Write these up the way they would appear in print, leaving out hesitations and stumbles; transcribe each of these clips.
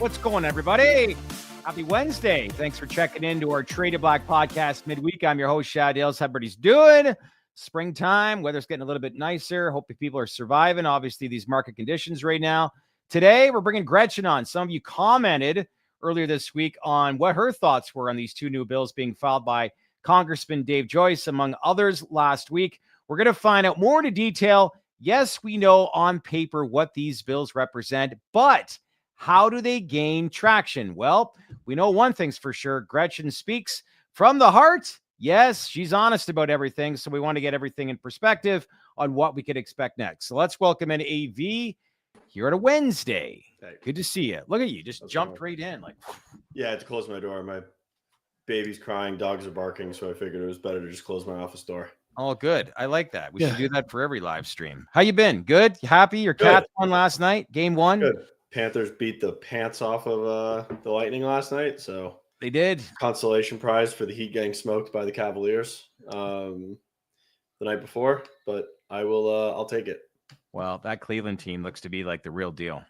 What's going on, everybody? Happy Wednesday. Thanks for checking into our Traded Black podcast midweek. I'm your host, Shad Dales. How everybody's doing? Springtime, weather's getting a little bit nicer. Hope people are surviving, obviously, these market conditions right now. Today, we're bringing Gretchen on. Some of you commented earlier this week on what her thoughts were on these two new bills being filed by Congressman Dave Joyce, among others, last week. We're going to find out more into detail. Yes, we know on paper what these bills represent, but how do they gain traction? Well, we know one thing's for sure. Gretchen speaks from the heart. Yes, she's honest about everything. So we want to get everything in perspective on what we could expect next. So let's welcome in AV here on a Wednesday. Good to see you. Look at you. Just jumped right in. Like, yeah, I had to close my door. My baby's crying. Dogs are barking. So I figured it was better to just close my office door. Oh, good. I like that. We should do that for every live stream. How you been? Good? You happy? Your Cats won last night? Game one? Good. Panthers beat the pants off of the Lightning last night. So they did. Consolation prize for the Heat getting smoked by the Cavaliers the night before. But I'll take it. Well, that Cleveland team looks to be like the real deal.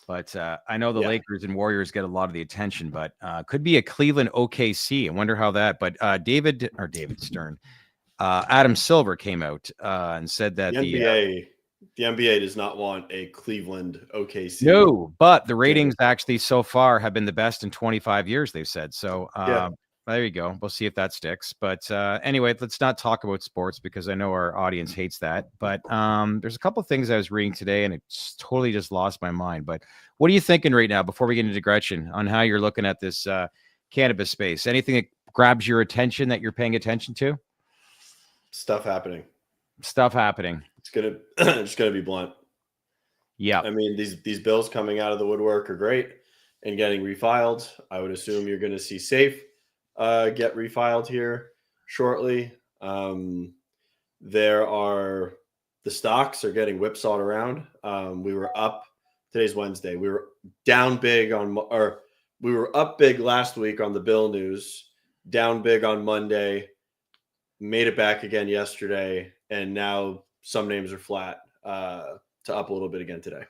But I know the Lakers and Warriors get a lot of the attention, but could be a Cleveland OKC. I wonder how that. But David Stern, Adam Silver came out and said that the NBA does not want a Cleveland OKC. No, but the ratings actually so far have been the best in 25 years, they've said. So there you go. We'll see if that sticks. But anyway, let's not talk about sports because I know our audience hates that. But there's a couple of things I was reading today and it's totally just lost my mind. But what are you thinking right now before we get into Gretchen on how you're looking at this cannabis space? Anything that grabs your attention that you're paying attention to? Stuff happening. It's gonna be blunt. Yeah. I mean, these bills coming out of the woodwork are great and getting refiled. I would assume you're going to see SAFE get refiled here shortly. The stocks are getting whipsawed around. We were up. Today's Wednesday. We were down big we were up big last week on the bill news, down big on Monday, made it back again yesterday, and now some names are flat to up a little bit again today.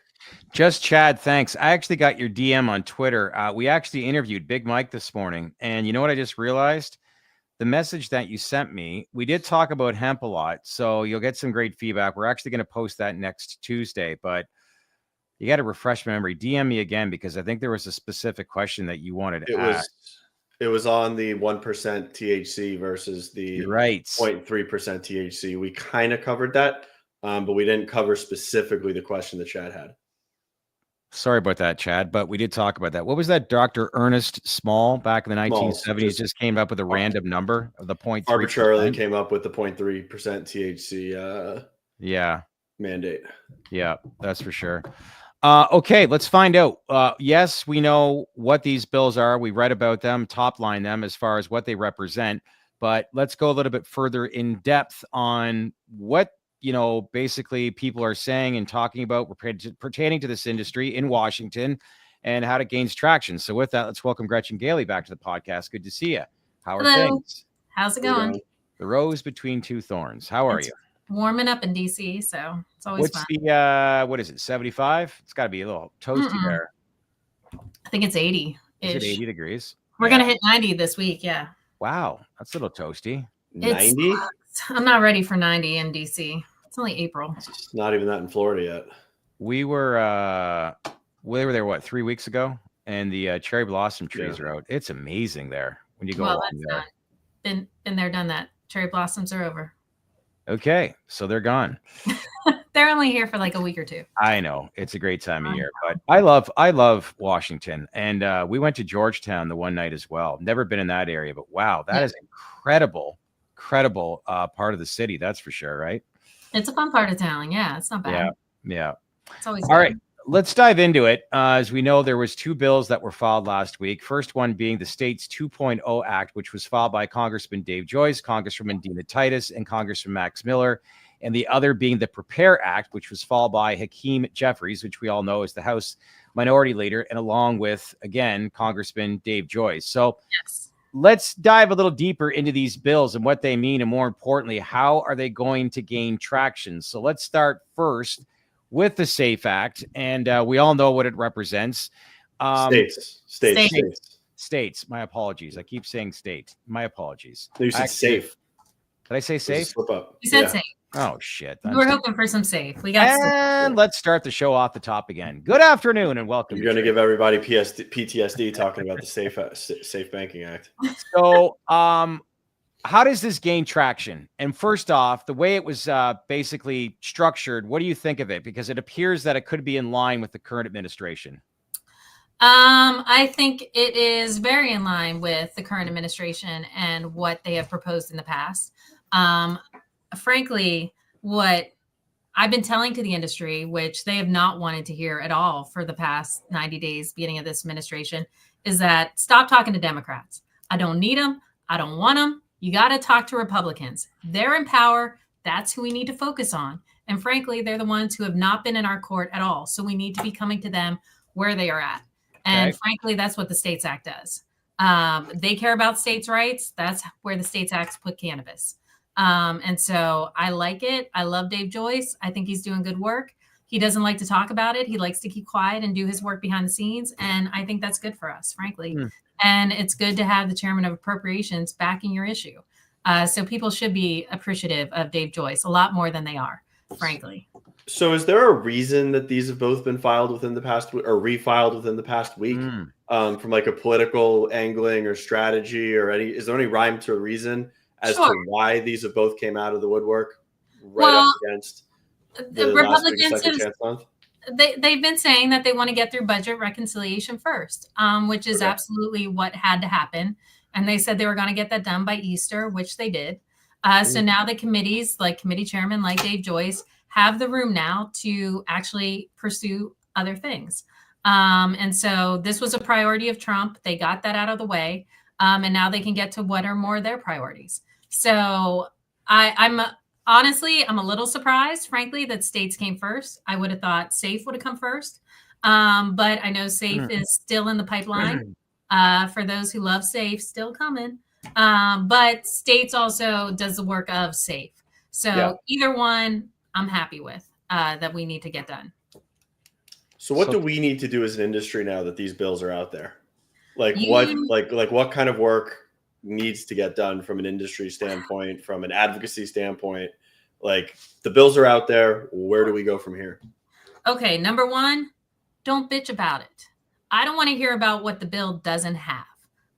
Just Chad, thanks. I actually got your DM on Twitter. We actually interviewed Big Mike this morning. And you know what I just realized? The message that you sent me, we did talk about hemp a lot. So you'll get some great feedback. We're actually going to post that next Tuesday. But you got to refresh my memory. DM me again because I think there was a specific question that you wanted to ask. It was on the 1% THC versus the 0.3% THC. We kind of covered that, but we didn't cover specifically the question that Chad had. Sorry about that, Chad, but we did talk about that. What was that? Dr. Ernest Small back in the 1970s just came up with a random number of the 0.3%. Arbitrarily came up with the 0.3% THC mandate. Yeah, that's for sure. Okay, let's find out. Yes, we know what these bills are. We read about them, top line them as far as what they represent. But let's go a little bit further in depth on what, basically people are saying and talking about pertaining to this industry in Washington and how it gains traction. So with that, let's welcome Gretchen Gailey back to the podcast. Good to see you. How are things? How's it going? The rose between two thorns. How are you? Warming up in DC, so it's always fun. What is it, 75? It's got to be a little toasty there. I think it's 80. Is it 80 degrees? We're going to hit 90 this week, yeah. Wow, that's a little toasty. 90? I'm not ready for 90 in DC. It's only April. It's not even that in Florida yet. We were there, 3 weeks ago? And the cherry blossom trees are out. It's amazing there when you go along there. Been there, done that. Cherry blossoms are over. Okay, so they're gone. They're only here for like a week or two. I know it's a great time of year, but I love Washington, and we went to Georgetown the one night as well. Never been in that area, but wow, that is incredible part of the city. That's for sure, right? It's a fun part of town. Yeah, it's not bad. Yeah. It's always all fun. Right. Let's dive into it. As we know, there was two bills that were filed last week. First one being the state's 2.0 Act, which was filed by Congressman Dave Joyce, Congresswoman Dina Titus, and Congressman Max Miller. And the other being the Prepare Act, which was filed by Hakeem Jeffries, which we all know is the House Minority Leader, and along with, again, Congressman Dave Joyce. So let's dive a little deeper into these bills and what they mean, and more importantly, how are they going to gain traction? So let's start first with the SAFE Act, and we all know what it represents. States. My apologies. I keep saying states. My apologies. No, you said safe. Did I say safe? Slip up. You said safe. Oh shit. We were hoping for some safe. We got and let's start the show off the top again. Good afternoon and welcome. You're going to give everybody PTSD talking about the Safe Banking Act. So, how does this gain traction? And first off, the way it was basically structured, what do you think of it? Because it appears that it could be in line with the current administration. I think it is very in line with the current administration and what they have proposed in the past. Frankly, what I've been telling to the industry, which they have not wanted to hear at all for the past 90 days, beginning of this administration, is that stop talking to Democrats. I don't need them. I don't want them. You got to talk to Republicans. They're in power. That's who we need to focus on. And frankly, they're the ones who have not been in our court at all. So we need to be coming to them where they are at. And frankly, that's what the States Act does. They care about states' rights. That's where the States Act put cannabis. And so I like it. I love Dave Joyce. I think he's doing good work. He doesn't like to talk about it. He likes to keep quiet and do his work behind the scenes. And I think that's good for us, frankly. And it's good to have the chairman of appropriations backing your issue. So people should be appreciative of Dave Joyce a lot more than they are, frankly. So is there a reason that these have both been filed within the past or refiled within the past week from like a political angling or strategy or is there any rhyme to a reason as to why these have both came out of the woodwork up against the Republicans chance month? They've been saying that they want to get through budget reconciliation first, which is absolutely what had to happen. And they said they were going to get that done by Easter, which they did. So now the committees, like committee chairman, like Dave Joyce, have the room now to actually pursue other things. And so this was a priority of Trump. They got that out of the way. And now they can get to what are more of their priorities. So I'm honestly, I'm a little surprised, frankly, that states came first. I would have thought SAFE would have come first. But I know SAFE is still in the pipeline. For those who love SAFE, still coming. But states also does the work of SAFE. So either one, I'm happy with that we need to get done. So what do we need to do as an industry now that these bills are out there? Like what kind of work needs to get done from an industry standpoint, from an advocacy standpoint? Like the bills are out there. Where do we go from here? Okay. Number one, don't bitch about it. I don't want to hear about what the bill doesn't have.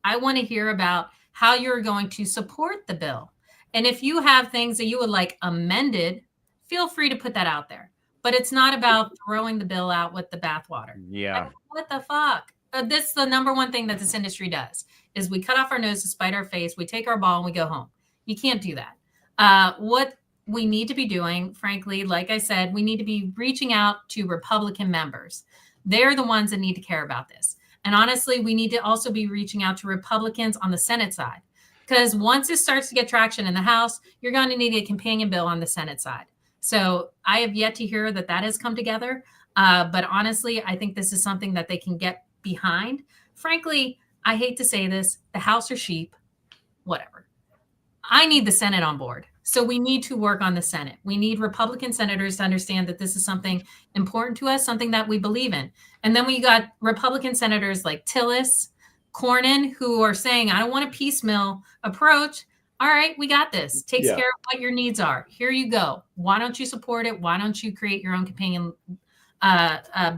I want to hear about how you're going to support the bill. And if you have things that you would like amended, feel free to put that out there. But it's not about throwing the bill out with the bathwater. Yeah. Like, what the fuck? This is the number one thing that this industry does is we cut off our nose to spite our face. We take our ball and we go home. You can't do that. What we need to be doing, frankly, like I said, we need to be reaching out to Republican members. They're the ones that need to care about this. And honestly, we need to also be reaching out to Republicans on the Senate side. Because once it starts to get traction in the House, you're going to need a companion bill on the Senate side. So I have yet to hear that has come together. But honestly, I think this is something that they can get behind. Frankly, I hate to say this, the House are sheep, whatever. I need the Senate on board. So we need to work on the Senate. We need Republican senators to understand that this is something important to us, something that we believe in. And then we got Republican senators like Tillis, Cornyn, who are saying, I don't want a piecemeal approach. All right, we got this. Takes care of what your needs are. Here you go. Why don't you support it? Why don't you create your own companion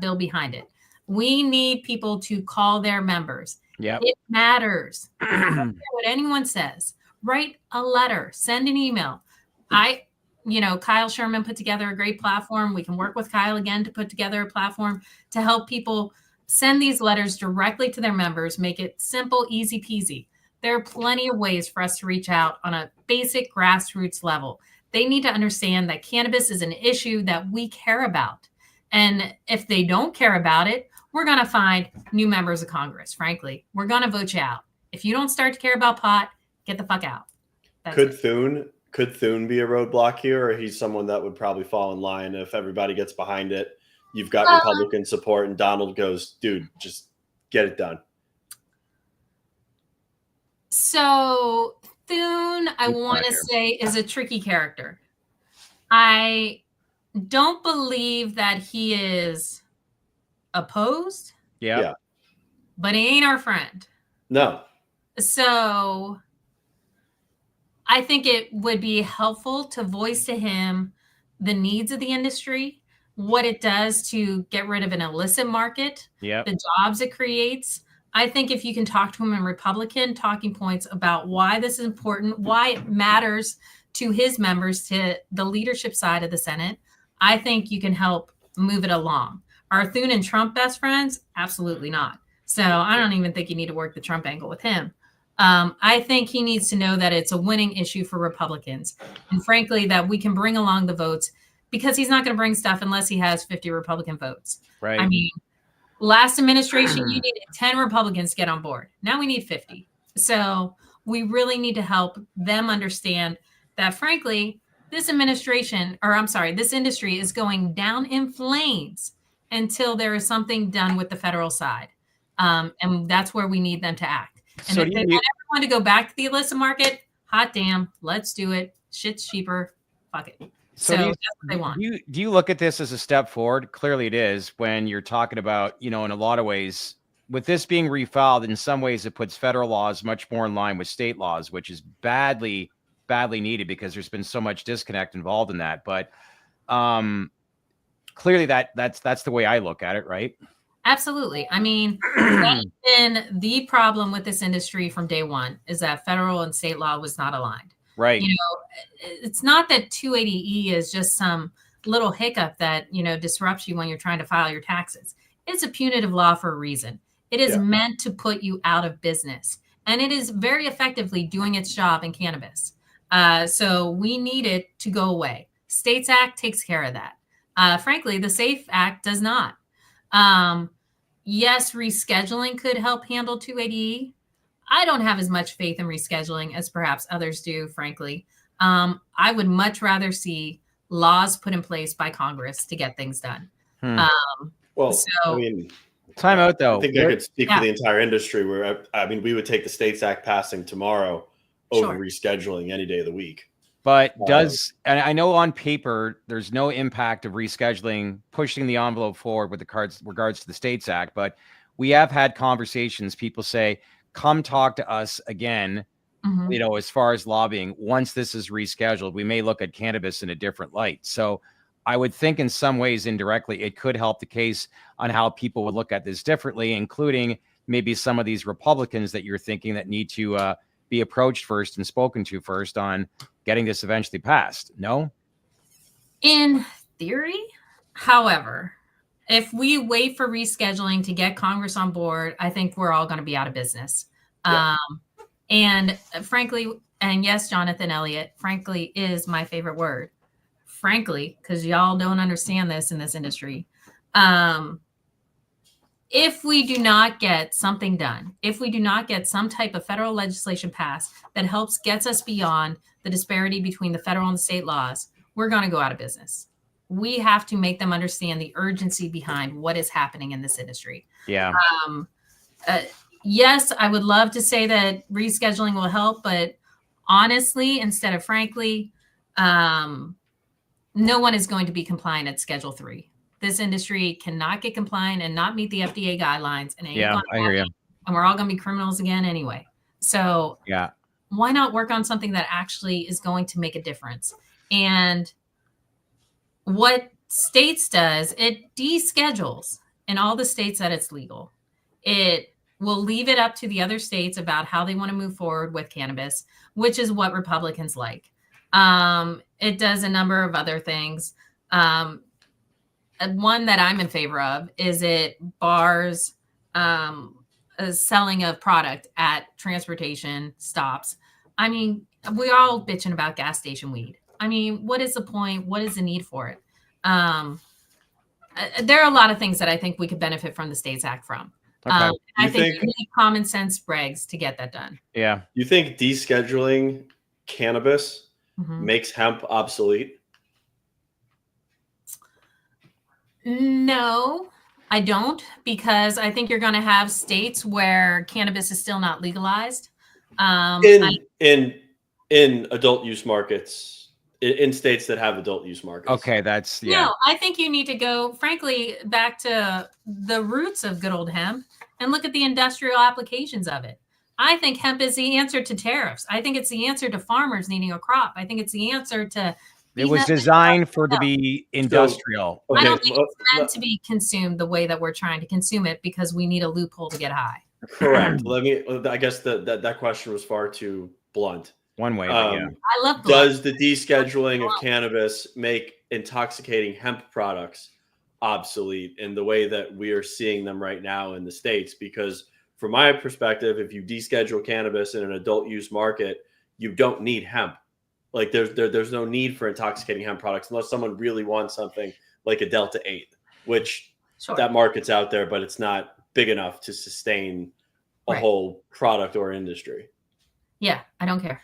bill behind it? We need people to call their members. Yeah, it matters. I don't care what anyone says. Write a letter, send an email. Kyle Sherman put together a great platform. We can work with Kyle again to put together a platform to help people send these letters directly to their members, make it simple, easy peasy. There are plenty of ways for us to reach out on a basic grassroots level. They need to understand that cannabis is an issue that we care about. And if they don't care about it, we're going to find new members of Congress, frankly. We're going to vote you out. If you don't start to care about pot, get the fuck out. Could Thune be a roadblock here, or he's someone that would probably fall in line if everybody gets behind it? You've got Republican support, and Donald goes, dude, just get it done. So Thune, I want to say, is a tricky character. I don't believe that he is opposed. Yeah. but he ain't our friend. No. So I think it would be helpful to voice to him the needs of the industry, what it does to get rid of an illicit market, the jobs it creates. I think if you can talk to him in Republican talking points about why this is important, why it matters to his members, to the leadership side of the Senate, I think you can help move it along. Are Thune and Trump best friends? Absolutely not. So I don't even think you need to work the Trump angle with him. I think he needs to know that it's a winning issue for Republicans. And frankly, that we can bring along the votes, because he's not going to bring stuff unless he has 50 Republican votes. Right. I mean, last administration, you needed 10 Republicans to get on board. Now we need 50. So we really need to help them understand that, frankly, this industry is going down in flames until there is something done with the federal side. And that's where we need them to act. And So if they want everyone to go back to the illicit market, hot damn, let's do it. Shit's cheaper. Fuck it. So that's what they want. Do you look at this as a step forward? Clearly it is, when you're talking about, in a lot of ways, with this being refiled, in some ways it puts federal laws much more in line with state laws, which is badly needed because there's been so much disconnect involved in that. But clearly that's the way I look at it, right? Absolutely. I mean, that's been the problem with this industry from day one, is that federal and state law was not aligned. Right. It's not that 280E is just some little hiccup that, disrupts you when you're trying to file your taxes. It's a punitive law for a reason. It is meant to put you out of business, and it is very effectively doing its job in cannabis. So we need it to go away. States Act takes care of that. Frankly, the SAFE Act does not. Yes, rescheduling could help handle 280E. I don't have as much faith in rescheduling as perhaps others do, frankly. I would much rather see laws put in place by Congress to get things done. Time out, though. I think I could speak for the entire industry, where, we would take the States Act passing tomorrow over rescheduling any day of the week. But and I know on paper, there's no impact of rescheduling, pushing the envelope forward with regards to the States Act. But we have had conversations. People say, come talk to us again, as far as lobbying. Once this is rescheduled, we may look at cannabis in a different light. So I would think in some ways, indirectly, it could help the case on how people would look at this differently, including maybe some of these Republicans that you're thinking that need to be approached first and spoken to first on getting this eventually passed. No? In theory, however, if we wait for rescheduling to get Congress on board, I think we're all going to be out of business. And frankly, and yes, Jonathan Elliott, frankly is my favorite word. Frankly, because y'all don't understand this in this industry. If we do not get something done, if we do not get some type of federal legislation passed that gets us beyond the disparity between the federal and the state laws, we're going to go out of business. We have to make them understand the urgency behind what is happening in this industry. Yeah. Yes, I would love to say that rescheduling will help, but honestly, instead of frankly, no one is going to be compliant at Schedule 3. This industry cannot get compliant and not meet the FDA guidelines. And I hear you. And we're all going to be criminals again anyway. So why not work on something that actually is going to make a difference? And what states does, it deschedules in all the states that it's legal. It will leave it up to the other states about how they want to move forward with cannabis, which is what Republicans like. It does a number of other things. One that I'm in favor of is it bars selling of product at transportation stops. I mean, we're all bitching about gas station weed. I mean, what is the point? What is the need for it? There are a lot of things that I think we could benefit from the States Act from. Okay. I think you need common sense regs to get that done. Yeah. You think descheduling cannabis makes hemp obsolete? No, I don't, because I think you're going to have states where cannabis is still not legalized. In adult use markets, in states that have adult use markets. Okay, No, I think you need to go, frankly, back to the roots of good old hemp and look at the industrial applications of it. I think hemp is the answer to tariffs. I think it's the answer to farmers needing a crop. I think it's the answer to. It was designed for to be industrial. I don't think it's meant to be consumed the way that we're trying to consume it because we need a loophole to get high. Correct. I guess that question was far too blunt. One way, yeah. I love blunt. Does the descheduling of cannabis make intoxicating hemp products obsolete in the way that we are seeing them right now in the States? Because from my perspective, if you deschedule cannabis in an adult use market, you don't need hemp. Like there's no need for intoxicating hemp products unless someone really wants something like a Delta 8, which that market's out there, but it's not big enough to sustain a whole product or industry. Yeah, I don't care.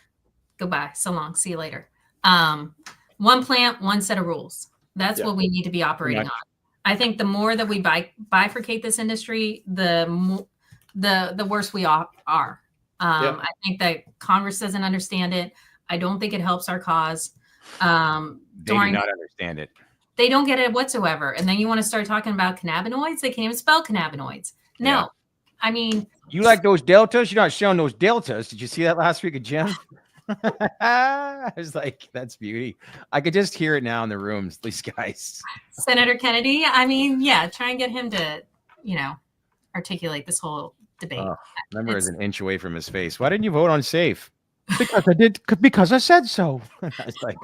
Goodbye. So long. See you later. One plant, one set of rules. That's what we need to be operating on. I think the more that we bifurcate this industry, the worse we are. I think that Congress doesn't understand it. I don't think it helps our cause. They do not understand it. They don't get it whatsoever. And then you want to start talking about cannabinoids? They can't even spell cannabinoids. No. Yeah. I mean. You like those deltas? You're not showing those deltas. Did you see that last week at Jim? I was like, that's beauty. I could just hear it now in the rooms, these guys. Senator Kennedy, I mean, yeah, try and get him to, articulate this whole debate. Remember, is an inch away from his face. Why didn't you vote on SAFE? Because I said so. I was like,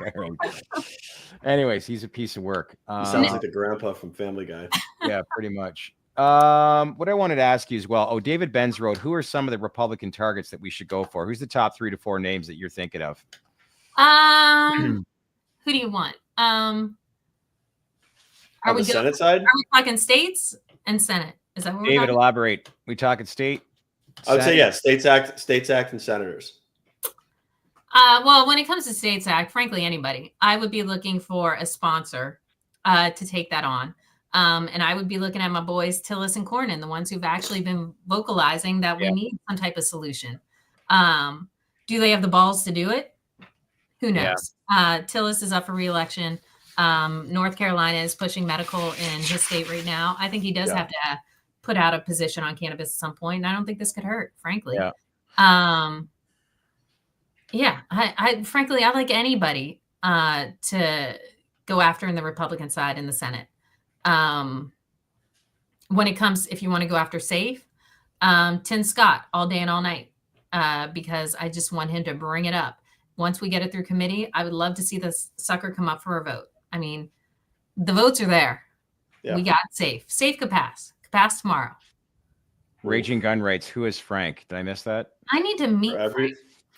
anyways, he's a piece of work. He sounds like the grandpa from Family Guy. Yeah, pretty much. What I wanted to ask you as well. David Benz wrote, who are some of the Republican targets that we should go for? Who's the top 3 to 4 names that you're thinking of? Who do you want? On the Senate side? Are we talking states and Senate? Is that what we're David, elaborate. We talking state? I would say yes. States Act, and senators. Well, when it comes to States Act, frankly, anybody, I would be looking for a sponsor to take that on. And I would be looking at my boys, Tillis and Cornyn, the ones who've actually been vocalizing that we need some type of solution. Do they have the balls to do it? Who knows? Tillis is up for re-election. North Carolina is pushing medical in his state right now. I think he does have to put out a position on cannabis at some point. And I don't think this could hurt, frankly. I frankly, I like anybody to go after in the Republican side in the Senate. When it comes, if you want to go after SAFE, Tim Scott all day and all night, because I just want him to bring it up. Once we get it through committee, I would love to see this sucker come up for a vote. I mean, the votes are there. Yeah. We got SAFE. SAFE could pass. Could pass tomorrow. Raging gun rights. Who is Frank? Did I miss that? I need to meet Frank.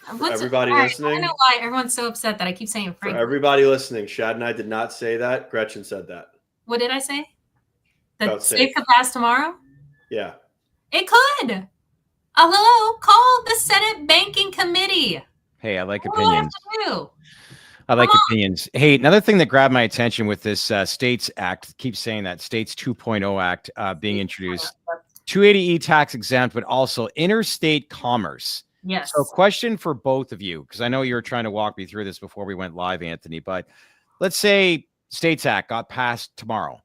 Everybody listening. I don't know why everyone's so upset that I keep saying Frank. For everybody listening, Shad and I did not say that. Gretchen said that. What did I say? That SAFE could pass tomorrow? Yeah. It could. Hello, call the Senate Banking Committee. Hey, I like opinions. I like opinions. Hey, another thing that grabbed my attention with this States Act, keep saying that, States 2.0 Act being introduced. 280E tax exempt, but also interstate commerce. Yes. So question for both of you, because I know you were trying to walk me through this before we went live, Anthony, but let's say States Act got passed tomorrow.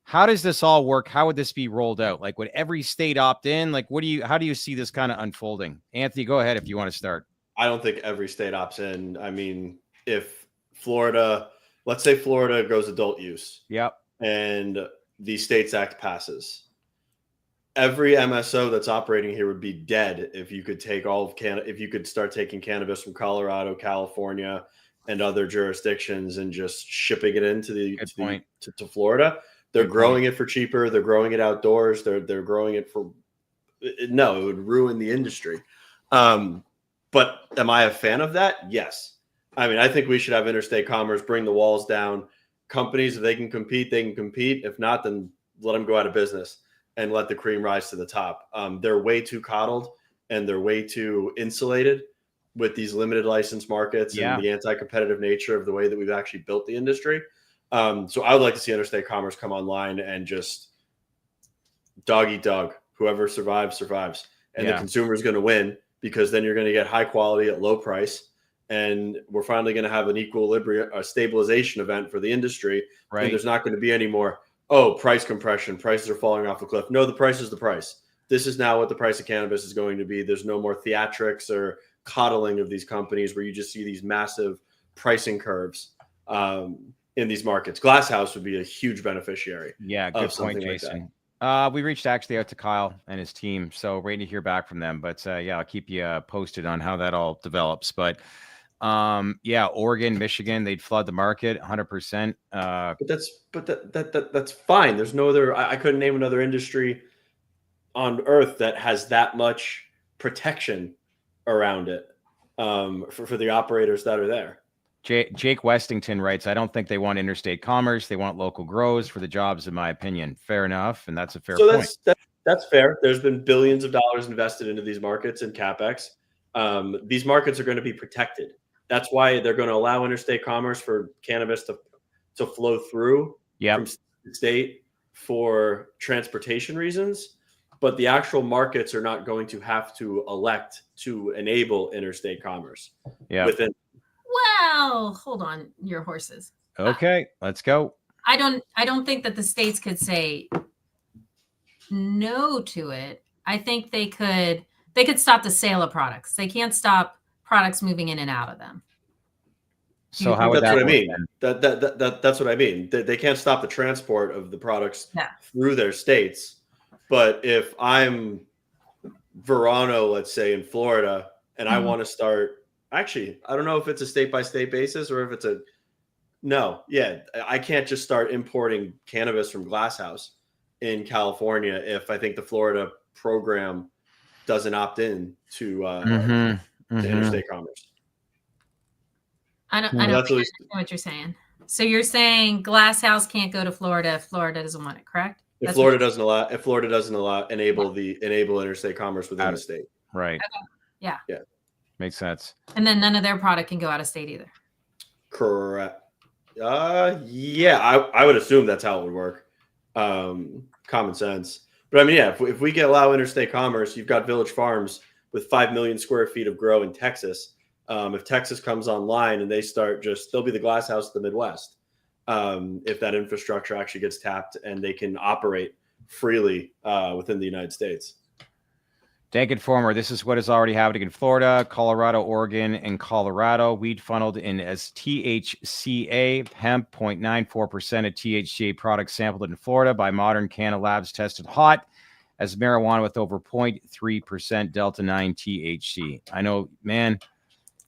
How does this all work? How would this be rolled out? Like, would every state opt in? Like, how do you see this kind of unfolding? Anthony, go ahead if you want to start. I don't think every state opts in. I mean, if Florida, let's say Florida goes adult use. Yep. And the States Act passes. Every MSO that's operating here would be dead if you could take all of if you could start taking cannabis from Colorado, California, and other jurisdictions and just shipping it into to Florida. They're growing it for cheaper. They're growing it outdoors. They're growing it for it would ruin the industry. But am I a fan of that? Yes. I mean, I think we should have interstate commerce, bring the walls down. Companies, if they can compete, they can compete. If not, then let them go out of business and let the cream rise to the top. They're way too coddled and they're way too insulated with these limited license markets and the anti-competitive nature of the way that we've actually built the industry. So I would like to see interstate commerce come online and just dog eat dog. Whoever survives, survives. And the consumer is going to win because then you're going to get high quality at low price. And we're finally going to have an equilibrium, a stabilization event for the industry. Right. And there's not going to be any more, price compression. Prices are falling off a cliff. No, the price is the price. this is now what the price of cannabis is going to be. There's no more theatrics or coddling of these companies where you just see these massive pricing curves in these markets. Glasshouse would be a huge beneficiary. Yeah, good point, Jason. We reached actually out to Kyle and his team, so waiting to hear back from them. But yeah, I'll keep you posted on how that all develops. But yeah, Oregon, Michigan, they'd flood the market 100%. But that's fine. There's no other. I couldn't name another industry on earth that has that much protection around it for the operators that are there. Jake Westington writes, I don't think they want interstate commerce. They want local grows for the jobs, in my opinion. Fair enough. And that's a fair point. That's fair. There's been billions of dollars invested into these markets and CapEx. These markets are going to be protected. That's why they're going to allow interstate commerce for cannabis to flow through from state for transportation reasons. But the actual markets are not going to have to elect to enable interstate commerce. Yeah. Well, hold on your horses. Okay, let's go. I don't think that the states could say no to it. I think they could stop the sale of products. They can't stop products moving in and out of them. So how would that's that what I work mean. That's what I mean. They can't stop the transport of the products through their states. But if I'm Verano, let's say in Florida, and I want to start. Actually, I don't know if it's a state-by-state basis or if it's I can't just start importing cannabis from Glasshouse in California if I think the Florida program doesn't opt in to interstate commerce. I don't understand what you're saying. So you're saying Glasshouse can't go to Florida if Florida doesn't want it, correct? If Florida doesn't enable interstate commerce within the state. Right. Okay. Yeah. Makes sense. And then none of their product can go out of state either. Correct. Yeah, I would assume that's how it would work. Common sense. But I mean, yeah, if we allow interstate commerce, you've got Village Farms with 5 million square feet of grow in Texas. If Texas comes online and they start they'll be the Glasshouse of the Midwest. If that infrastructure actually gets tapped and they can operate freely within the United States. Dank Informer, this is what is already happening in Florida, Colorado, Oregon, and Colorado. Weed funneled in as THCA, hemp, 0.94% of THCA products sampled in Florida by Modern Canna Labs tested hot as marijuana with over 0.3% Delta 9 THC. I know, man,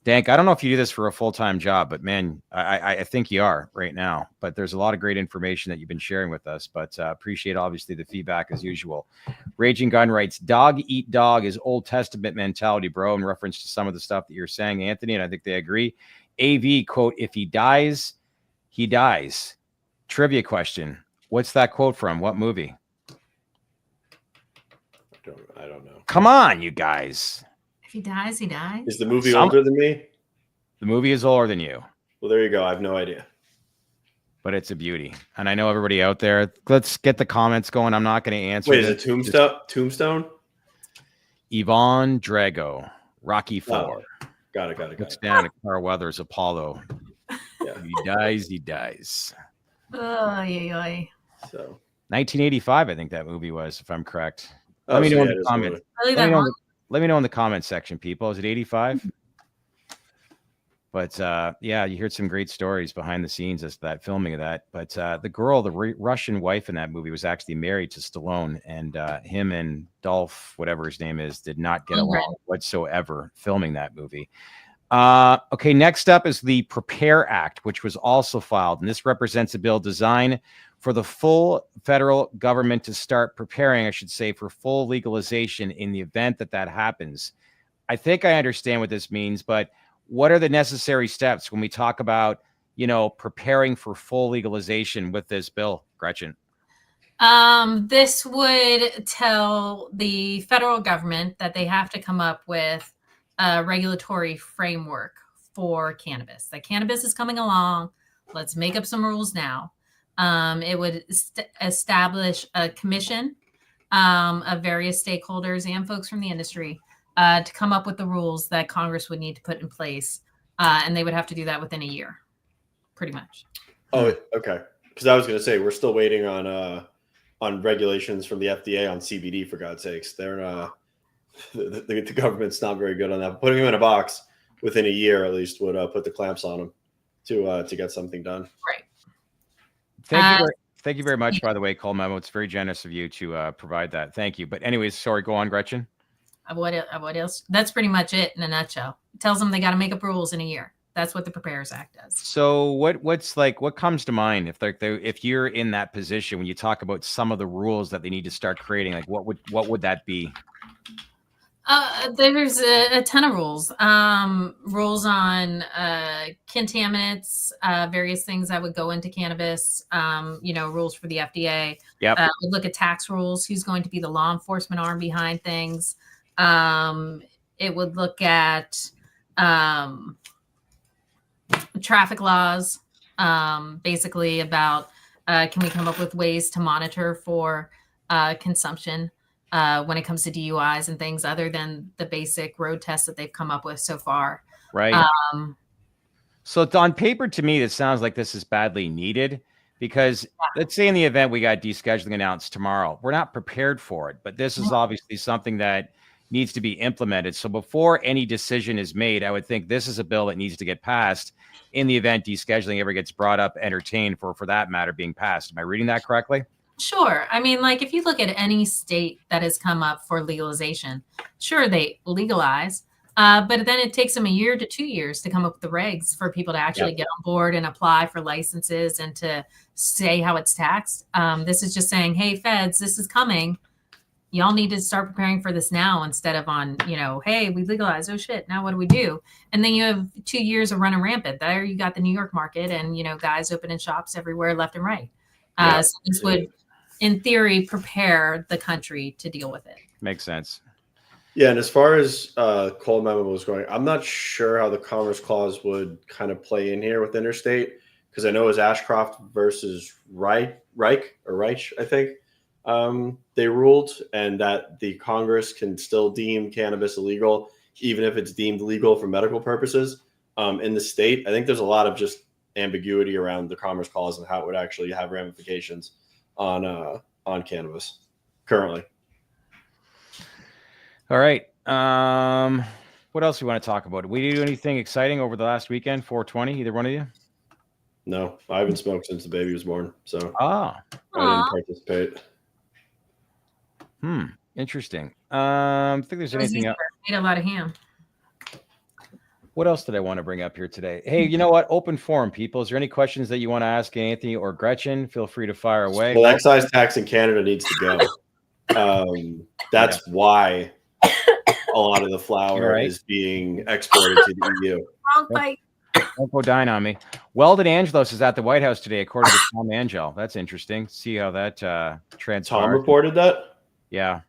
Dank, I don't know if you do this for a full-time job, but man, I think you are right now. But there's a lot of great information that you've been sharing with us, but appreciate obviously the feedback as usual. Raging Gun writes, dog eat dog is Old Testament mentality, bro, in reference to some of the stuff that you're saying, Anthony, and I think they agree. AV, quote, if he dies, he dies. Trivia question. What's that quote from? What movie? I don't know. Come on, you guys. If he dies, he dies. Is the movie older than me? The movie is older than you. Well, there you go. I have no idea. But it's a beauty. And I know everybody out there, let's get the comments going. I'm not going to answer. Wait, is it Tombstone? Yvonne Drago, Rocky IV. Oh, got it. Looks down at Carl Weathers, Apollo. Yeah. He dies. Oh, yeah. So 1985, I think that movie was, if I'm correct. Let me know in the comments. Let me know in the comments section, people. Is it 85? But yeah, you heard some great stories behind the scenes as that filming of that. But the girl, the Russian wife in that movie, was actually married to Stallone, and him and Dolph, whatever his name is, did not get along whatsoever filming that movie. Okay, next up is the Prepare Act, which was also filed, and this represents a bill designed for the full federal government to start preparing, I should say, for full legalization in the event that happens. I think I understand what this means, but what are the necessary steps when we talk about, preparing for full legalization with this bill, Gretchen? This would tell the federal government that they have to come up with a regulatory framework for cannabis. That cannabis is coming along. Let's make up some rules now. It would establish a commission of various stakeholders and folks from the industry to come up with the rules that Congress would need to put in place. And they would have to do that within a year, pretty much. Oh, okay. Because I was going to say, we're still waiting on on regulations from the FDA on CBD, for God's sakes. They're the government's not very good on that. Putting them in a box within a year at least would put the clamps on them to get something done. Right. Thank you very much, by the way, Cole Memo. It's very generous of you to provide that. Thank you. But anyways, sorry, go on, Gretchen. What else? That's pretty much it in a nutshell. It tells them they got to make up rules in a year. That's what the Preparers Act does. So what comes to mind if you're in that position when you talk about some of the rules that they need to start creating? Like what would that be? There's a ton of rules. Rules on contaminants, various things that would go into cannabis. Rules for the FDA. Yep. We look at tax rules. Who's going to be the law enforcement arm behind things? It would look at traffic laws, basically about can we come up with ways to monitor for consumption when it comes to DUIs and things other than the basic road tests that they've come up with so far. Right. So on paper, to me, it sounds like this is badly needed because let's say in the event we got descheduling announced tomorrow, we're not prepared for it, but this is obviously something that needs to be implemented. So before any decision is made, I would think this is a bill that needs to get passed in the event descheduling ever gets brought up, entertained for that matter being passed. Am I reading that correctly? Sure. I mean, like if you look at any state that has come up for legalization, sure, they legalize, but then it takes them a year to 2 years to come up with the regs for people to actually get on board and apply for licenses and to say how it's taxed. This is just saying, hey, feds, this is coming. Y'all need to start preparing for this now instead of on, hey, we legalized. Oh, shit. Now what do we do? And then you have 2 years of running rampant. There you got the New York market and, guys opening shops everywhere left and right. So this would, in theory, prepare the country to deal with it. Makes sense. Yeah, and as far as Cole Memo was going, I'm not sure how the Commerce Clause would kind of play in here with Interstate, because I know it was Ashcroft versus Reich, I think. They ruled, and that the Congress can still deem cannabis illegal, even if it's deemed legal for medical purposes in the state. I think there's a lot of just ambiguity around the Commerce Clause and how it would actually have ramifications on cannabis currently. All right. What else do we want to talk about? Did we do anything exciting over the last weekend, 420, either one of you? No, I haven't smoked since the baby was born, so I didn't participate. Interesting. I think there's anything else. Ate a lot of ham. What else did I want to bring up here today? Hey, you know what? Open forum, people. Is there any questions that you want to ask Anthony or Gretchen? Feel free to fire away. Well, excise tax in Canada needs to go. That's why a lot of the flour is being exported to the EU. Wrong fight. Don't go dying on me. Weldon Angelos is at the White House today, according to Tom Angel. That's interesting. See how that transpired. Tom reported that? Yeah.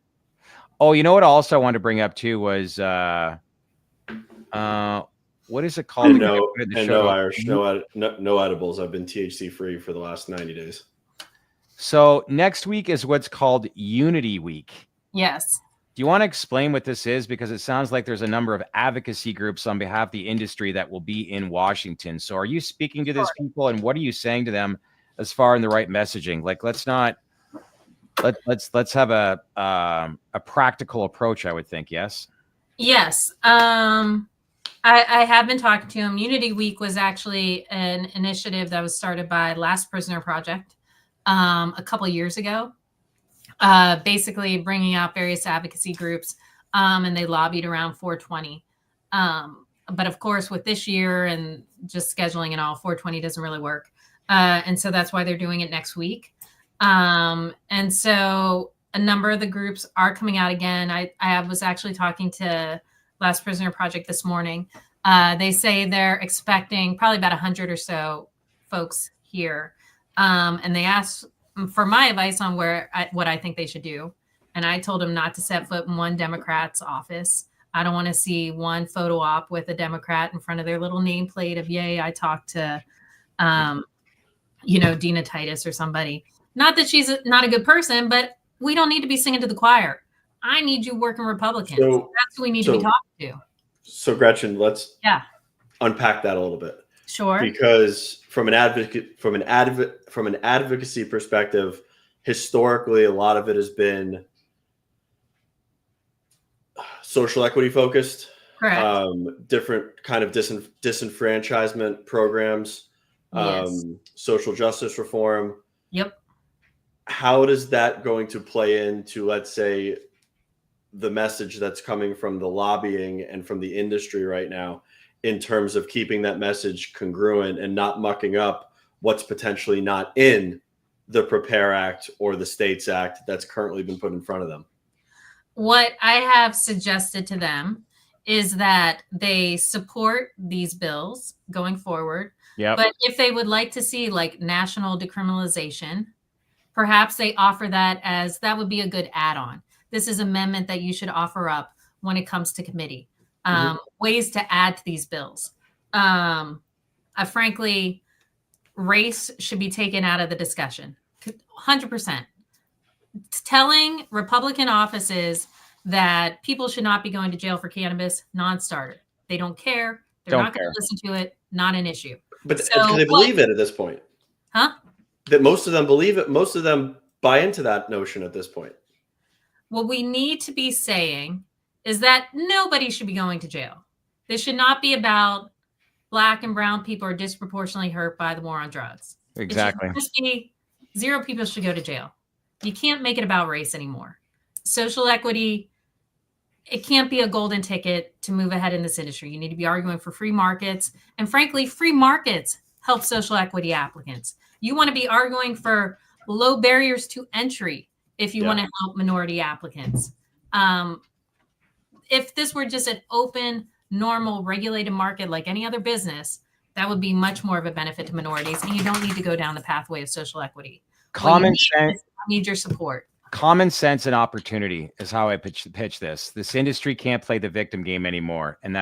Oh, you know what also I wanted to bring up too was what is it called? No Irish, no edibles. I've been THC free for the last 90 days. So next week is what's called Unity Week. Yes. Do you want to explain what this is? Because it sounds like there's a number of advocacy groups on behalf of the industry that will be in Washington. So are you speaking to these people, and what are you saying to them as far in the right messaging? Like, let's have a practical approach, I would think. Yes. Yes. I have been talking to him. Unity Week was actually an initiative that was started by Last Prisoner Project a couple of years ago. Basically bringing out various advocacy groups, and they lobbied around 420. But of course, with this year and just scheduling and all, 420 doesn't really work. And so that's why they're doing it next week. And so a number of the groups are coming out again. I was actually talking to Last Prisoner Project this morning. They say they're expecting probably about 100 or so folks here. And they asked for my advice on what I think they should do. And I told them not to set foot in one Democrat's office. I don't want to see one photo op with a Democrat in front of their little nameplate of, yay, I talked to, Dina Titus or somebody. Not that she's not a good person, but we don't need to be singing to the choir. I need you working Republicans. That's who we need to be talking to. So Gretchen, let's unpack that a little bit. Sure. Because from an advocacy perspective, historically, a lot of it has been social equity focused, Correct. different kind of disenfranchisement programs, Yes. social justice reform. Yep. How is that going to play into, let's say, the message that's coming from the lobbying and from the industry right now, in terms of keeping that message congruent and not mucking up what's potentially not in the Prepare Act or the States Act that's currently been put in front of them? What I have suggested to them is that they support these bills going forward. Yeah. But if they would like to see like national decriminalization, perhaps they offer that as that would be a good add-on. This is amendment that you should offer up when it comes to committee. Ways to add to these bills. Frankly, race should be taken out of the discussion. 100%. Telling Republican offices that people should not be going to jail for cannabis, non-starter. They don't care. They're not going to listen to it. Not an issue. But do they believe it at this point? Huh? That most of them believe it. Most of them buy into that notion at this point. What we need to be saying is that nobody should be going to jail. This should not be about Black and brown people are disproportionately hurt by the war on drugs. Exactly. It should just be 0 people should go to jail. You can't make it about race anymore. Social equity, it can't be a golden ticket to move ahead in this industry. You need to be arguing for free markets. And frankly, free markets help social equity applicants. You want to be arguing for low barriers to entry if you want to help minority applicants. If this were just an open, normal, regulated market like any other business, that would be much more of a benefit to minorities. And you don't need to go down the pathway of social equity. Common sense. Need your support. Common sense and opportunity is how I pitch this. This industry can't play the victim game anymore. And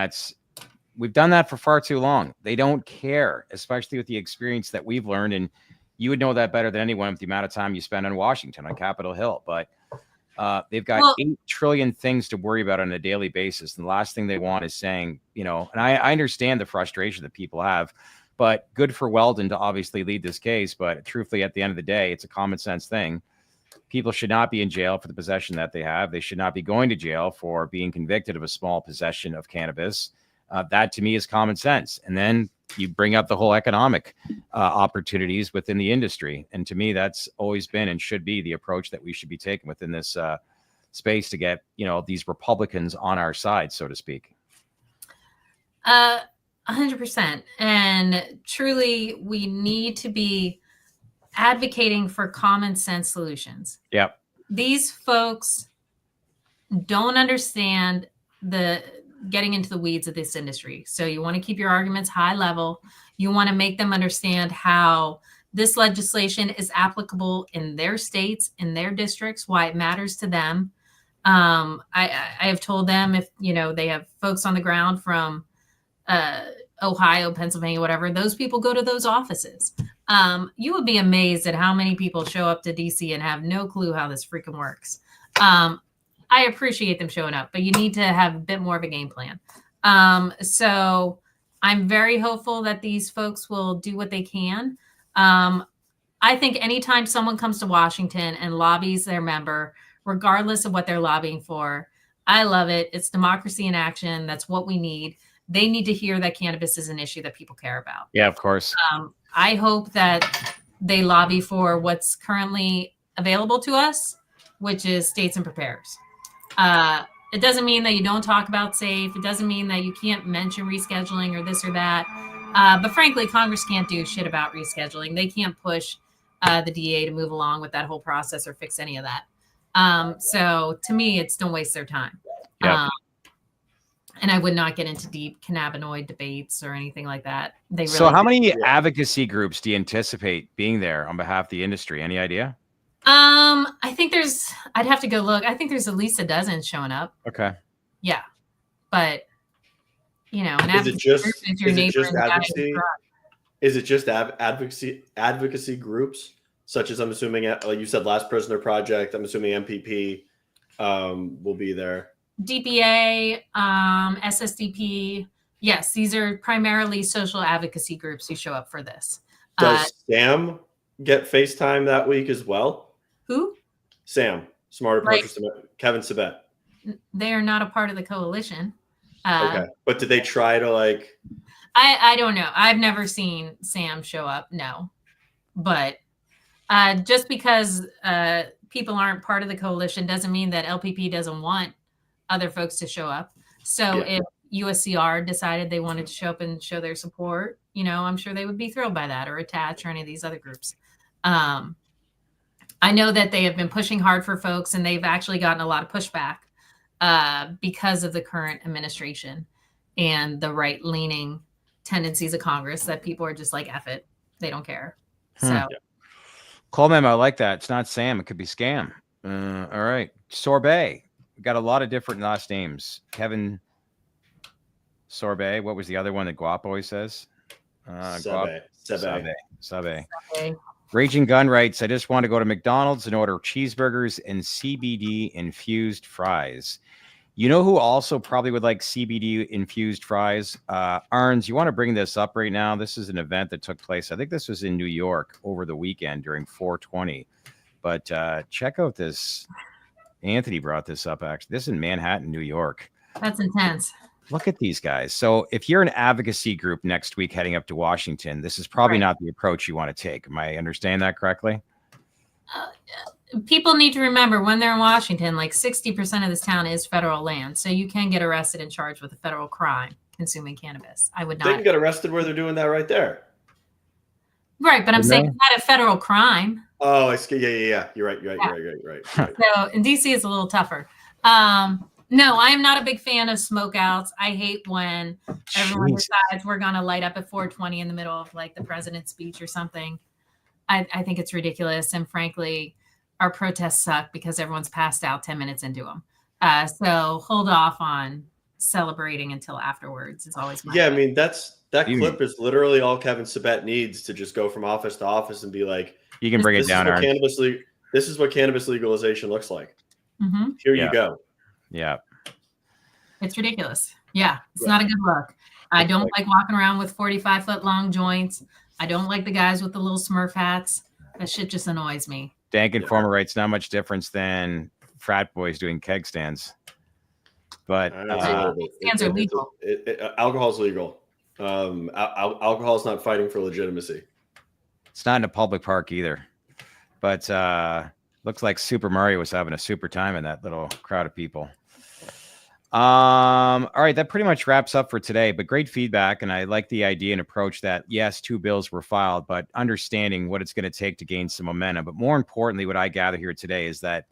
we've done that for far too long. They don't care, especially with the experience that we've learned. And you would know that better than anyone with the amount of time you spend on Washington, on Capitol Hill. But they've got 8 trillion things to worry about on a daily basis. And the last thing they want is saying, and I understand the frustration that people have, but good for Weldon to obviously lead this case. But truthfully, at the end of the day, it's a common sense thing. People should not be in jail for the possession that they have. They should not be going to jail for being convicted of a small possession of cannabis. That to me is common sense. And then you bring up the whole economic opportunities within the industry. And to me, that's always been and should be the approach that we should be taking within this space to get, these Republicans on our side, so to speak. 100%. And truly, we need to be advocating for common sense solutions. Yep. These folks don't understand the getting into the weeds of this industry. So you want to keep your arguments high level. You want to make them understand how this legislation is applicable in their states, in their districts, why it matters to them. I have told them if, they have folks on the ground from Ohio, Pennsylvania, whatever, those people go to those offices. You would be amazed at how many people show up to DC and have no clue how this freaking works. I appreciate them showing up, but you need to have a bit more of a game plan. So I'm very hopeful that these folks will do what they can. I think anytime someone comes to Washington and lobbies their member, regardless of what they're lobbying for, I love it. It's democracy in action. That's what we need. They need to hear that cannabis is an issue that people care about. Yeah, of course. I hope that they lobby for what's currently available to us, which is states and prepares. It doesn't mean that you don't talk about SAFE. It doesn't mean that you can't mention rescheduling or this or that. But frankly, Congress can't do shit about rescheduling. They can't push the DA to move along with that whole process or fix any of that. So to me, it's don't waste their time. Yep. And I would not get into deep cannabinoid debates or anything like that. So how many advocacy groups do you anticipate being there on behalf of the industry? Any idea? I think I'd have to go look. I think there's at least a dozen showing up. Okay. Yeah. But, an Is it just advocacy? Is it just advocacy groups, such as I'm assuming, like you said, Last Prisoner Project, I'm assuming MPP will be there. DPA, SSDP. Yes, these are primarily social advocacy groups who show up for this. Does Sam get FaceTime that week as well? Who? Sam, Smart Approaches to Kevin Sabet. They are not a part of the coalition. Okay, but did they try to like? I don't know. I've never seen Sam show up. No, but just because people aren't part of the coalition doesn't mean that LPP doesn't want other folks to show up. So if USCR decided they wanted to show up and show their support, I'm sure they would be thrilled by that, or Attach, or any of these other groups. I know that they have been pushing hard for folks, and they've actually gotten a lot of pushback because of the current administration and the right-leaning tendencies of Congress, that people are just like, F it, they don't care. So Call memo, I like that. It's not Sam, it could be Scam. All right. Sorbet. We got a lot of different last names. Kevin Sorbet. What was the other one that Guap always says? Sabe. Raging Gun writes, I just want to go to McDonald's and order cheeseburgers and CBD infused fries. You know who also probably would like CBD infused fries? Arns, you want to bring this up right now? This is an event that took place. I think this was in New York over the weekend during 420. But check out this. Anthony brought this up, actually. This is in Manhattan, New York. That's intense. Look at these guys. So if you're an advocacy group next week heading up to Washington, this is probably not the approach you want to take. Am I understanding that correctly? People need to remember, when they're in Washington, like 60% of this town is federal land. So you can get arrested and charged with a federal crime, consuming cannabis. I would not. They can get arrested where they're doing that right there. Right. But I'm saying it's not a federal crime. Oh, I see. Yeah. You're right. So in DC, it's a little tougher. No, I am not a big fan of smokeouts. I hate when everyone decides we're going to light up at 420 in the middle of like the president's speech or something. I think it's ridiculous. And frankly, our protests suck because everyone's passed out 10 minutes into them. So hold off on celebrating until afterwards. It's always my I mean, that clip is literally all Kevin Sabet needs to just go from office to office and be like, you can bring it down. This is what cannabis legalization looks like. Mm-hmm. Here you go. Yeah. It's ridiculous. Yeah. It's not a good look. I don't like walking around with 45-foot long joints. I don't like the guys with the little Smurf hats. That shit just annoys me. Dank Informer writes, not much difference than frat boys doing keg stands. But stands are legal. Alcohol's legal. Alcohol's not fighting for legitimacy. It's not in a public park either. But looks like Super Mario was having a super time in that little crowd of people. All right, that pretty much wraps up for today, but great feedback. And I like the idea and approach that, yes, 2 bills were filed, but understanding what it's going to take to gain some momentum. But more importantly, what I gather here today is that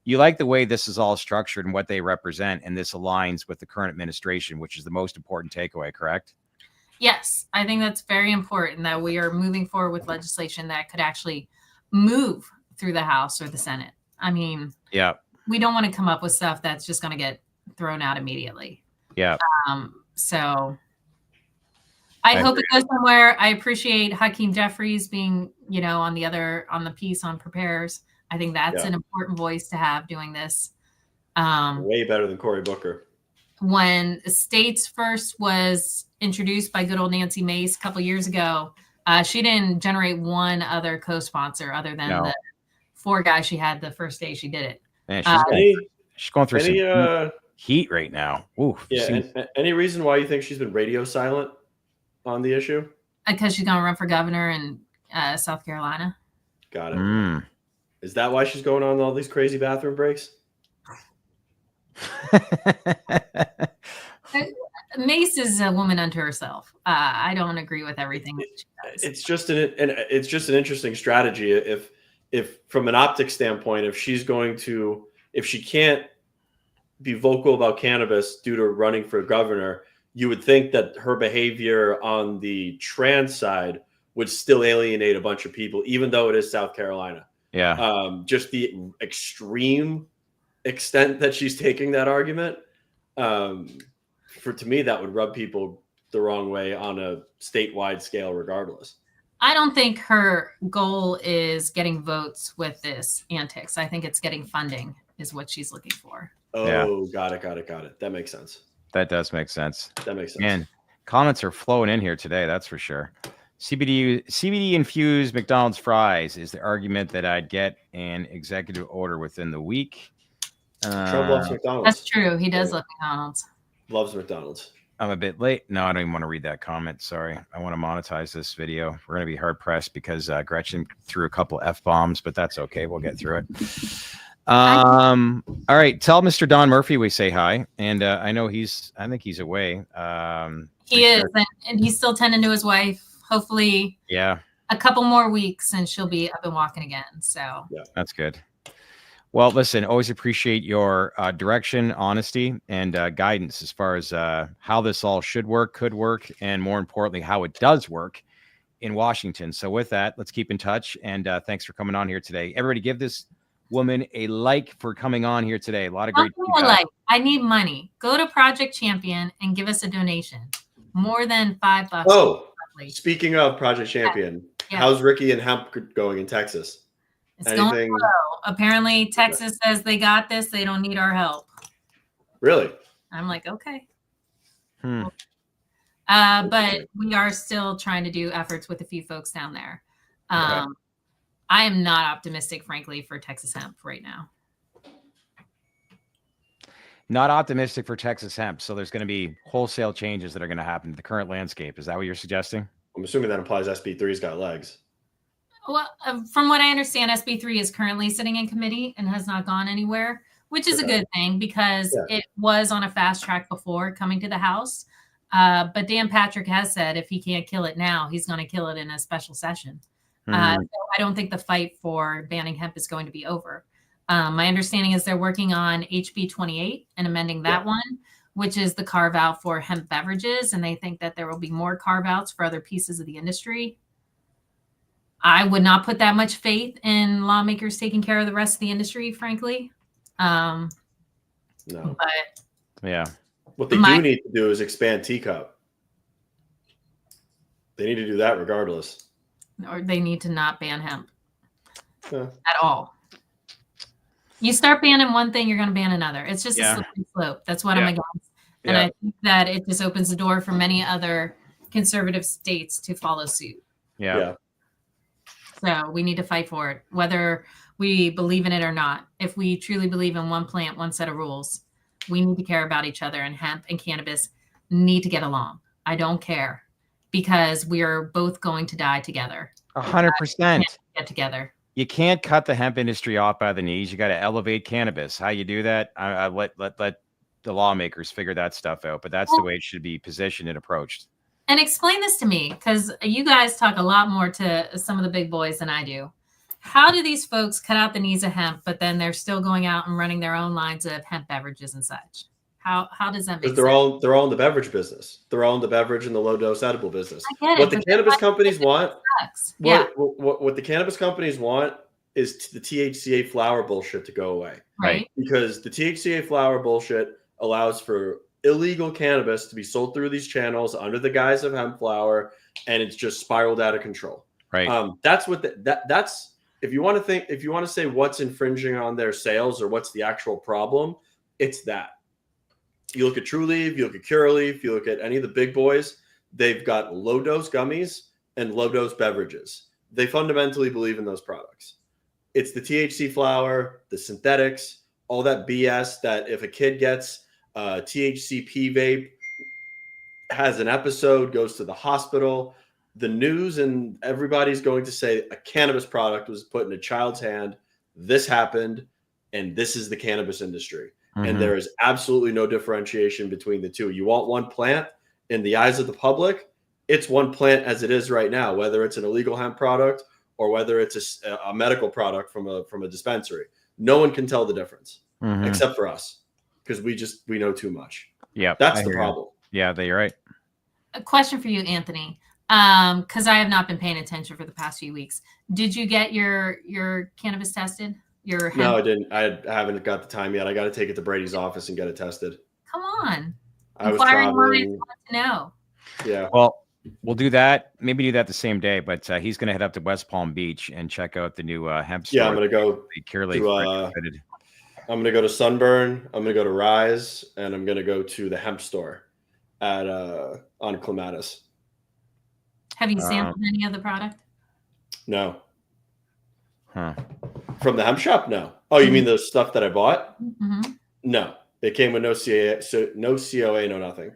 you like the way this is all structured and what they represent, and this aligns with the current administration, which is the most important takeaway, correct? Yes, I think that's very important, that we are moving forward with legislation that could actually move through the House or the Senate. I mean, we don't want to come up with stuff that's just going to get thrown out immediately. So I hope it goes somewhere. I appreciate Hakeem Jeffries being, on the piece on preparers. I think that's an important voice to have doing this. Way better than Cory Booker. When States First was introduced by good old Nancy Mace a couple years ago, she didn't generate one other co-sponsor other than the 4 guys she had the first day she did it. Man, she's going through some heat right now. Ooh, any reason why you think she's been radio silent on the issue? Because she's going to run for governor in South Carolina. Got it. Is that why she's going on all these crazy bathroom breaks? Mace is a woman unto herself. I don't agree with everything that she does. It's just an interesting strategy. If from an optics standpoint, if she can't be vocal about cannabis due to running for governor, you would think that her behavior on the trans side would still alienate a bunch of people, even though it is South Carolina. Just the extreme extent that she's taking that argument, to me, that would rub people the wrong way on a statewide scale, regardless. I don't think her goal is getting votes with this antics. I think it's getting funding is what she's looking for. Oh, got it. That makes sense. That does make sense. That makes sense. Man, comments are flowing in here today. That's for sure. CBD infused McDonald's fries is the argument that I'd get an executive order within the week. Trump loves McDonald's. That's true. He does love McDonald's. Loves McDonald's. I'm a bit late. No, I don't even want to read that comment. Sorry. I want to monetize this video. We're going to be hard pressed because Gretchen threw a couple F-bombs, but that's okay. We'll get through it. All right. Tell Mr. Don Murphy we say hi. And I know I think he's away. He is. And he's still tending to his wife. Hopefully, yeah, a couple more weeks and she'll be up and walking again. So yeah, that's good. Well, listen, always appreciate your direction, honesty, and guidance as far as how this all should work, could work, and more importantly, how it does work in Washington. So with that, let's keep in touch. And thanks for coming on here today. Everybody give this woman a like for coming on here today. A lot of great feedback. I need money. Go to Project Champion and give us a donation. More than $5. Oh, speaking of Project Champion, how's Ricky and Hemp going in Texas? It's going well. Apparently, Texas says they got this. They don't need our help. Really? I'm like, okay. But we are still trying to do efforts with a few folks down there. I am not optimistic, frankly, for Texas hemp right now. Not optimistic for Texas hemp. So there's going to be wholesale changes that are going to happen to the current landscape. Is that what you're suggesting? I'm assuming that implies SB3's got legs. Well, from what I understand, SB3 is currently sitting in committee and has not gone anywhere, which is a good thing because it was on a fast track before coming to the House. But Dan Patrick has said if he can't kill it now, he's going to kill it in a special session. So I don't think the fight for banning hemp is going to be over. My understanding is they're working on HB 28 and amending that one, which is the carve out for hemp beverages. And they think that there will be more carve outs for other pieces of the industry. I would not put that much faith in lawmakers taking care of the rest of the industry, frankly. No. But yeah. What they do need to do is expand teacup. They need to do that regardless. Or they need to not ban hemp at all. You start banning one thing, you're going to ban another. It's just a slippery slope. That's what I'm against. And I think that it just opens the door for many other conservative states to follow suit. Yeah. So we need to fight for it, whether we believe in it or not. If we truly believe in one plant, one set of rules, we need to care about each other, and hemp and cannabis need to get along. I don't care because we are both going to die together. 100%. Get together. You can't cut the hemp industry off by the knees. You got to elevate cannabis. How you do that? I let the lawmakers figure that stuff out. But that's the way it should be positioned and approached. And explain this to me, because you guys talk a lot more to some of the big boys than I do. How do these folks cut out the knees of hemp, but then they're still going out and running their own lines of hemp beverages and such? How does that make sense? They're all in the beverage business. They're all in the beverage and the low dose edible business. I get what the cannabis companies want, what the cannabis companies want is the THCA flower bullshit to go away. Right. Because the THCA flower bullshit allows for illegal cannabis to be sold through these channels under the guise of hemp flower, and it's just spiraled out of control. Right. That's what that's if you want to say what's infringing on their sales or what's the actual problem, it's that. You look at True Leaf, you look at Curaleaf, you look at any of the big boys, they've got low dose gummies and low dose beverages. They fundamentally believe in those products. It's the THC flower, the synthetics, all that BS that if a kid gets THCP vape, has an episode, goes to the hospital, the news and everybody's going to say a cannabis product was put in a child's hand. This happened, and this is the cannabis industry. Mm-hmm. And there is absolutely no differentiation between the two. You want one plant in the eyes of the public, it's one plant as it is right now, whether it's an illegal hemp product or whether it's a medical product from a dispensary. No one can tell the difference except for us because we know too much. Yeah, that's the problem. Yeah, you're right. A question for you, Anthony, because I have not been paying attention for the past few weeks. Did you get your cannabis tested? Your hemp? No, I didn't. I haven't got the time yet. I got to take it to Brady's office and get it tested. Come on. I was traveling. Want to know. Yeah. Well, we'll do that. Maybe do that the same day. But he's going to head up to West Palm Beach and check out the new hemp store. Yeah, I'm going to go. I'm going to go to Sunburn. I'm going to go to Rise, and I'm going to go to the hemp store at on Clematis. Have you sampled any of the product? No. Huh. From the hemp shop? No. Oh, you mean the stuff that I bought? Mm-hmm. No. It came with no CA, so no COA, no nothing.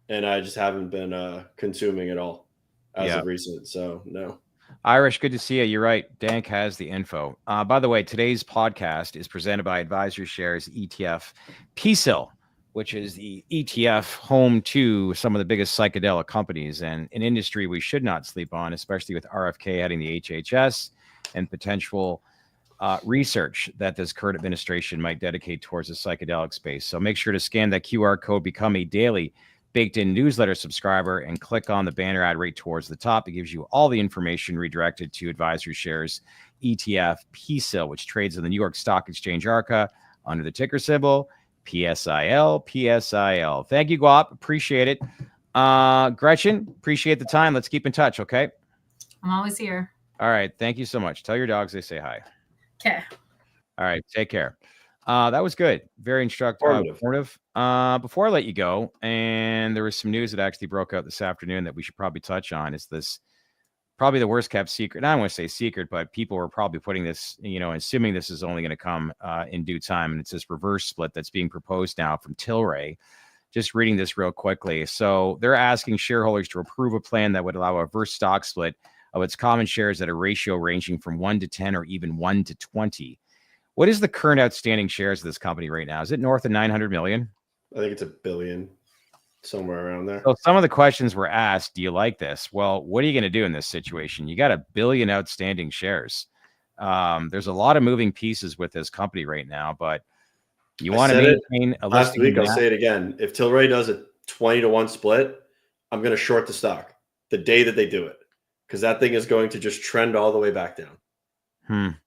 And I just haven't been consuming it all as of recent. So no. Irish, good to see you. You're right. Dank has the info. By the way, today's podcast is presented by AdvisorShares ETF PSIL, which is the ETF home to some of the biggest psychedelic companies and an industry we should not sleep on, especially with RFK heading the HHS and potential research that this current administration might dedicate towards the psychedelic space. So make sure to scan that QR code, become a daily baked-in newsletter subscriber, and click on the banner ad right towards the top. It gives you all the information redirected to AdvisorShares ETF PSIL, which trades in the New York Stock Exchange ARCA under the ticker symbol PSIL. PSIL. Thank you, Guap. Appreciate it. Gretchen, appreciate the time. Let's keep in touch, okay? I'm always here. All right. Thank you so much. Tell your dogs they say hi. Okay. All right. Take care. That was good. Very informative. Before I let you go, and there was some news that actually broke out this afternoon that we should probably touch on. Is this probably the worst kept secret? I don't want to say secret, but people were probably putting this, assuming this is only going to come in due time. And it's this reverse split that's being proposed now from Tilray. Just reading this real quickly. So they're asking shareholders to approve a plan that would allow a reverse stock split of its common shares at a ratio ranging from 1 to 10 or even 1 to 20. What is the current outstanding shares of this company right now? Is it north of 900 million? I think it's $1 billion, somewhere around there. So some of the questions were asked, do you like this? Well, what are you going to do in this situation? You got $1 billion outstanding shares. There's a lot of moving pieces with this company right now, but you want to maintain a last week. I'll say it again. If Tilray does a 20-to-1 split, I'm going to short the stock the day that they do it, because that thing is going to just trend all the way back down.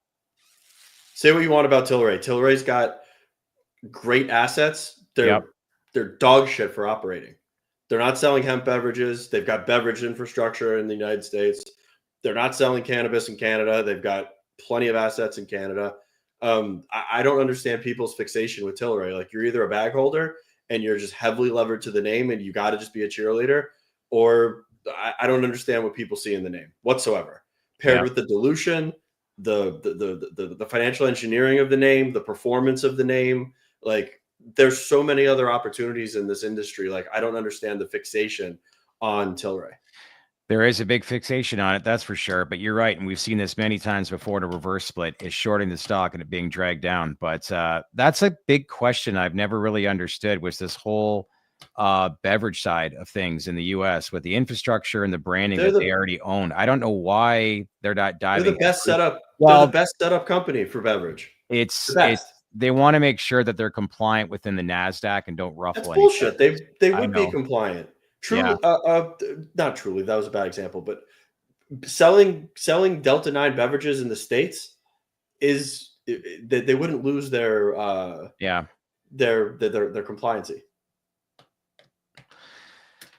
Say what you want about Tilray. Tilray's got great assets. They're dog shit for operating. They're not selling hemp beverages. They've got beverage infrastructure in the United States. They're not selling cannabis in Canada. They've got plenty of assets in Canada. I don't understand people's fixation with Tilray. Like, you're either a bag holder and you're just heavily levered to the name and you got to just be a cheerleader, or I don't understand what people see in the name whatsoever. Paired with the dilution, the financial engineering of the name, the performance of the name, like, there's so many other opportunities in this industry. Like, I don't understand the fixation on Tilray. There is a big fixation on it, that's for sure. But you're right, and we've seen this many times before. The reverse split is shorting the stock and it being dragged down. But that's a big question I've never really understood, was this whole beverage side of things in the U.S. with the infrastructure and the branding that they already own. I don't know why they're not diving. They're the best setup. Well, they're the best setup company for beverage. They want to make sure that they're compliant within the NASDAQ and don't ruffle anything. Bullshit. They would be compliant. Truly, not truly. That was a bad example, but selling Delta 9 beverages in the States is they wouldn't lose their compliancy.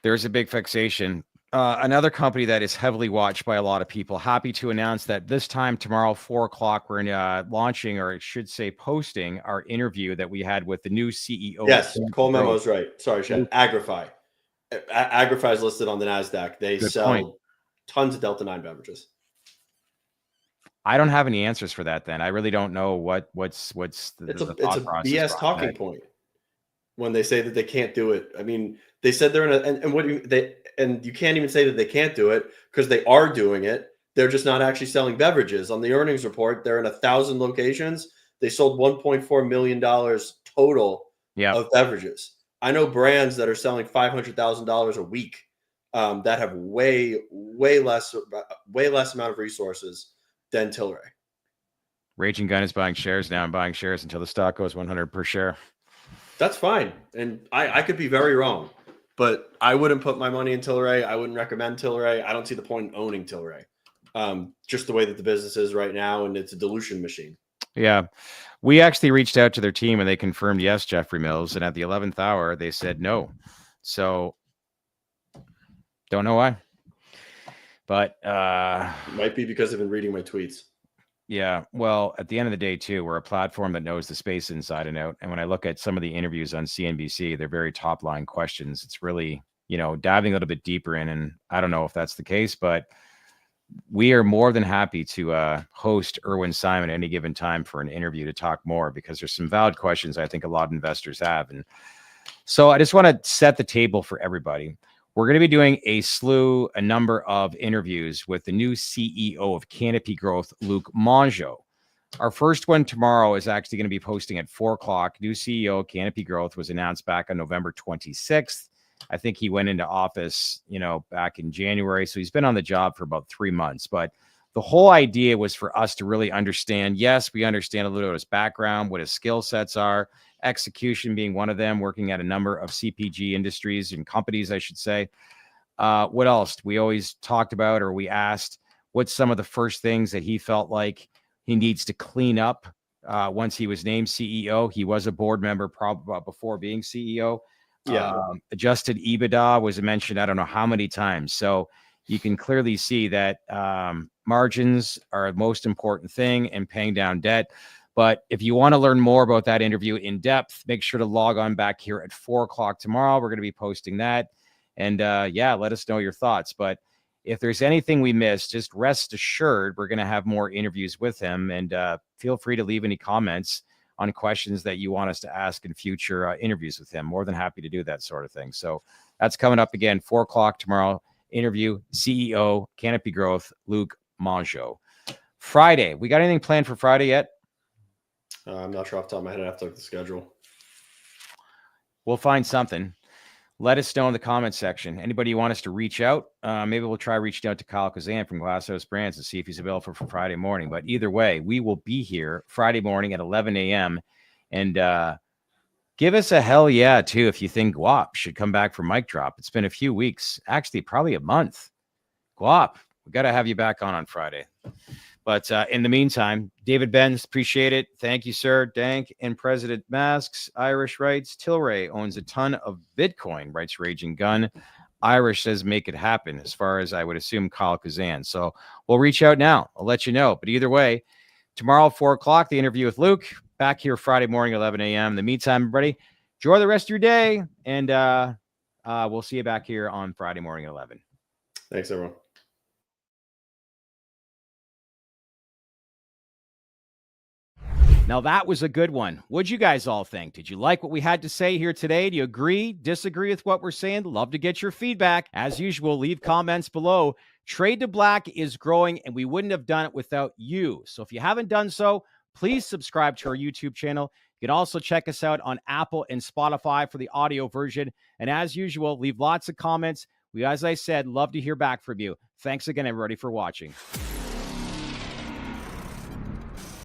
There's a big fixation. Another company that is heavily watched by a lot of people. Happy to announce that this time tomorrow, 4:00, we're launching, or I should say posting, our interview that we had with the new CEO. Yes, Cole Memo's right. Sorry, Chef. Agrify. Agrify is listed on the NASDAQ. They sell tons of Delta 9 beverages. I don't have any answers for that. Then I really don't know what's the it's a BS talking point when they say that they can't do it. I mean, they said they're in and you can't even say that they can't do it, because they are doing it. They're just not actually selling beverages. On the earnings report, they're in 1,000 locations. They sold $1.4 million total of beverages. I know brands that are selling $500,000 a week that have way less amount of resources than Tilray. Raging Gun is buying shares now and buying shares until the stock goes 100 per share. That's fine. And I could be very wrong, but I wouldn't put my money in Tilray. I wouldn't recommend Tilray. I don't see the point in owning Tilray. Just the way that the business is right now, and it's a dilution machine. Yeah. We actually reached out to their team and they confirmed yes, Jeffrey Mills. And at the 11th hour, they said no. So don't know why. But it might be because I've been reading my tweets. Yeah. Well, at the end of the day, too, we're a platform that knows the space inside and out. And when I look at some of the interviews on CNBC, they're very top line questions. It's really diving a little bit deeper in. And I don't know if that's the case, but we are more than happy to host Erwin Simon at any given time for an interview to talk more, because there's some valid questions I think a lot of investors have. And so I just want to set the table for everybody. We're going to be doing a number of interviews with the new CEO of Canopy Growth, Luc Mongeau. Our first one tomorrow is actually going to be posting at 4:00. New CEO of Canopy Growth was announced back on November 26th. I think he went into office, back in January. So he's been on the job for about 3 months. But the whole idea was for us to really understand. Yes, we understand a little of his background, what his skill sets are, execution being one of them, working at a number of CPG industries and companies, I should say. What else? We always talked about, or we asked, what's some of the first things that he felt like he needs to clean up once he was named CEO. He was a board member probably before being CEO. Yeah. Adjusted EBITDA was mentioned, I don't know how many times. So you can clearly see that margins are the most important thing, and paying down debt. But if you want to learn more about that interview in depth, make sure to log on back here at 4:00 tomorrow. We're going to be posting that. And let us know your thoughts. But if there's anything we missed, just rest assured we're going to have more interviews with him. And feel free to leave any comments on questions that you want us to ask in future interviews with him. More than happy to do that sort of thing. So that's coming up again, 4:00 tomorrow. Interview CEO, Canopy Growth, Luc Mongeau. Friday, we got anything planned for Friday yet? I'm not sure off the top of my head. I have to look at the schedule. We'll find something. Let us know in the comments section. Anybody you want us to reach out? Maybe we'll try reaching out to Kyle Kazan from Glasshouse Brands to see if he's available for Friday morning. But either way, we will be here Friday morning at 11 a.m. And give us a hell yeah, too, if you think Guap should come back for Mic Drop. It's been a few weeks, actually probably a month. Guap, we got to have you back on Friday. But in the meantime, David Benz, appreciate it. Thank you, sir. Dank and President Masks. Irish writes, Tilray owns a ton of Bitcoin, writes Raging Gun. Irish says, make it happen, as far as I would assume Kyle Kazan. So we'll reach out now. I'll let you know. But either way, tomorrow, 4:00, the interview with Luc. Back here Friday morning, 11 a.m. In the meantime, everybody, enjoy the rest of your day. And we'll see you back here on Friday morning at 11. Thanks, everyone. Now, that was a good one. What'd you guys all think? Did you like what we had to say here today? Do you agree, disagree with what we're saying? Love to get your feedback. As usual, leave comments below. Trade to Black is growing, and we wouldn't have done it without you. So if you haven't done so, please subscribe to our YouTube channel. You can also check us out on Apple and Spotify for the audio version. And as usual, leave lots of comments. We, as I said, love to hear back from you. Thanks again, everybody, for watching.